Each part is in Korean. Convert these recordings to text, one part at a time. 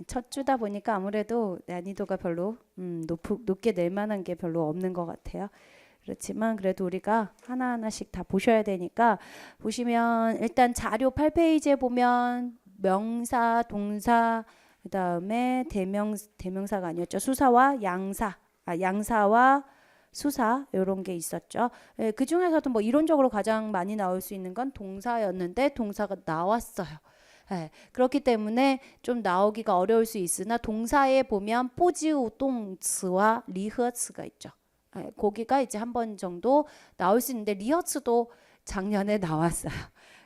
첫 주다 보니까 아무래도 난이도가 별로 높게 낼 만한 게 별로 없는 것 같아요. 그렇지만 그래도 우리가 하나하나씩 다 보셔야 되니까 보시면 일단 자료 8페이지에 보면 명사, 동사, 그다음에 대명사가 아니었죠. 수사와 양사, 양사와 수사 이런 게 있었죠. 예, 그 중에서도 뭐 이론적으로 가장 많이 나올 수 있는 건 동사였는데 동사가 나왔어요. 예, 그렇기 때문에 좀 나오기가 어려울 수 있으나 동사에 보면 포지우동츠와 리허츠가 있죠. 예, 거기가 이제 한 번 정도 나올 수 있는데 리허츠도 작년에 나왔어요.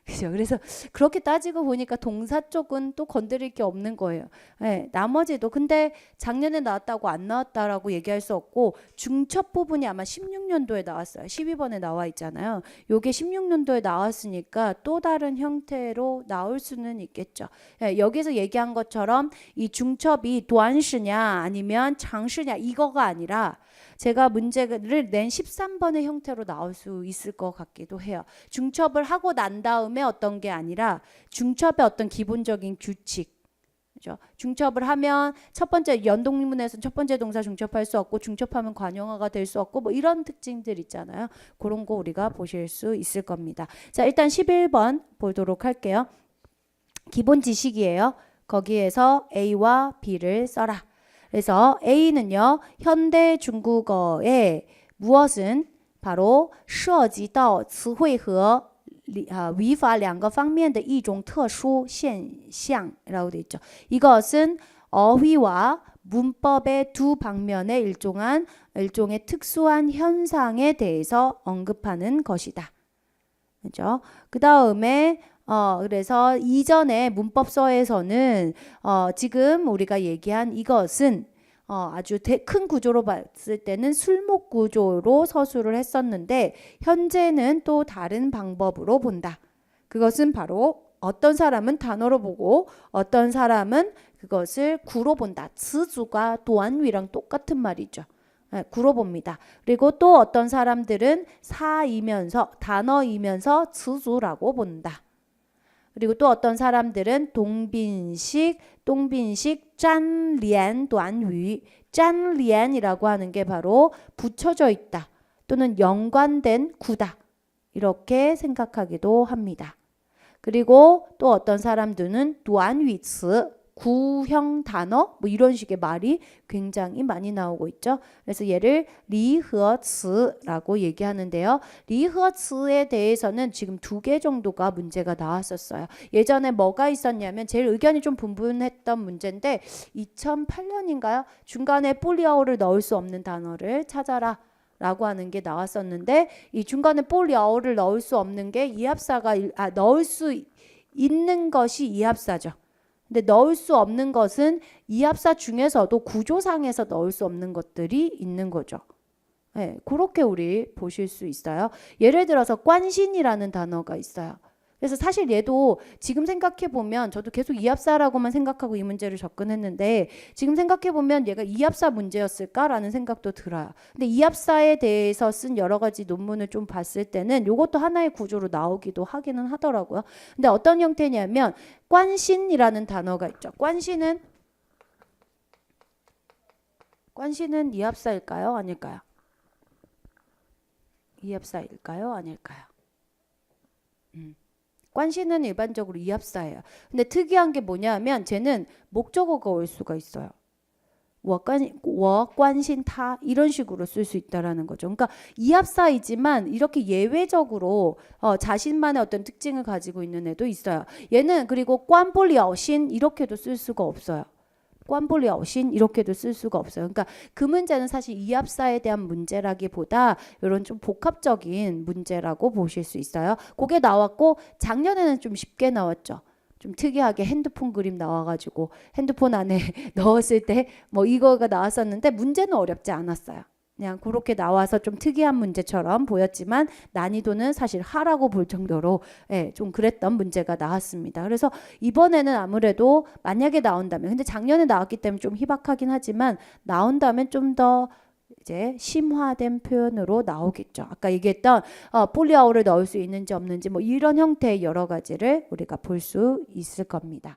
그죠? 그래서 그렇게 따지고 보니까 동사 쪽은 또 건드릴 게 없는 거예요. 예, 나머지도 근데 작년에 나왔다고 안 나왔다라고 얘기할 수 없고 중첩 부분이 아마 16년도에 나왔어요. 12번에 나와 있잖아요. 요게 16년도에 나왔으니까 또 다른 형태로 나올 수는 있겠죠. 예, 여기서 얘기한 것처럼 이 중첩이短시냐 아니면 장시냐 이거가 아니라 제가 문제를 낸 13번의 형태로 나올 수 있을 것 같기도 해요. 중첩을 하고 난 다음에 어떤 게 아니라 중첩의 어떤 기본적인 규칙. 그죠? 중첩을 하면 첫 번째 연동문에서 첫 번째 동사 중첩할 수 없고 중첩하면 관용어가 될 수 없고 뭐 이런 특징들 있잖아요. 그런 거 우리가 보실 수 있을 겁니다. 자, 일단 11번 보도록 할게요. 기본 지식이에요. 거기에서 A와 B를 써라. 그래서 A는요. 현대 중국어의 무엇은 바로 涉及到词汇和语法两个方面的一种特殊现象이라고 돼 있죠. 이것은 어휘와 문법의 두 방면의 일종의 특수한 현상에 대해서 언급하는 것이다. 그죠? 그 다음에 그래서 이전에 문법서에서는 지금 우리가 얘기한 이것은 아주 큰 구조로 봤을 때는 술목 구조로 서술을 했었는데 현재는 또 다른 방법으로 본다. 그것은 바로 어떤 사람은 단어로 보고 어떤 사람은 그것을 구로 본다. 즈주가 도안위랑 똑같은 말이죠. 구로 봅니다. 그리고 또 어떤 사람들은 사이면서 단어이면서 즈주라고 본다. 그리고 또 어떤 사람들은 동빈식 짠리안短语 짠리안이라고 하는 게 바로 붙여져 있다. 또는 연관된 구다. 이렇게 생각하기도 합니다. 그리고 또 어떤 사람들은 短语词 구형 단어 뭐 이런 식의 말이 굉장히 많이 나오고 있죠. 그래서 얘를 리허츠라고 얘기하는데요. 리허츠에 대해서는 지금 2개 정도가 문제가 나왔었어요. 예전에 뭐가 있었냐면 제일 의견이 좀 분분했던 문제인데 2008년인가요? 중간에 폴리아오를 넣을 수 없는 단어를 찾아라. 라고 하는 게 나왔었는데 이 중간에 폴리아오를 넣을 수 없는 게 이합사가 넣을 수 있는 것이 이합사죠. 근데 넣을 수 없는 것은 이합사 중에서도 구조상에서 넣을 수 없는 것들이 있는 거죠. 네, 그렇게 우리 보실 수 있어요. 예를 들어서 관신이라는 단어가 있어요. 그래서 사실 얘도 지금 생각해보면 저도 계속 이합사라고만 생각하고 이 문제를 접근했는데 지금 생각해보면 얘가 이합사 문제였을까라는 생각도 들어요. 근데 이합사에 대해서 쓴 여러 가지 논문을 좀 봤을 때는 이것도 하나의 구조로 나오기도 하기는 하더라고요. 근데 어떤 형태냐면 관신이라는 단어가 있죠. 관신은 이합사일까요? 아닐까요? 이합사일까요? 아닐까요? 관신은 일반적으로 이합사예요. 근데 특이한 게 뭐냐면 쟤는 목적어가 올 수가 있어요. 我关心他 이런 식으로 쓸 수 있다라는 거죠. 그러니까 이합사이지만 이렇게 예외적으로 자신만의 어떤 특징을 가지고 있는 애도 있어요. 얘는 그리고 관보리아오신 이렇게도 쓸 수가 없어요. 관보리아오신 이렇게도 쓸 수가 없어요. 그러니까 그 문제는 사실 이합사에 대한 문제라기보다 이런 좀 복합적인 문제라고 보실 수 있어요. 그게 나왔고 작년에는 좀 쉽게 나왔죠. 좀 특이하게 핸드폰 그림 나와가지고 핸드폰 안에 넣었을 때 뭐 이거가 나왔었는데 문제는 어렵지 않았어요. 그냥 그렇게 나와서 좀 특이한 문제처럼 보였지만 난이도는 사실 하라고 볼 정도로 좀 그랬던 문제가 나왔습니다. 그래서 이번에는 아무래도 만약에 나온다면 근데 작년에 나왔기 때문에 좀 희박하긴 하지만 나온다면 좀 더 이제 심화된 표현으로 나오겠죠. 아까 얘기했던 폴리아오를 넣을 수 있는지 없는지 뭐 이런 형태의 여러 가지를 우리가 볼 수 있을 겁니다.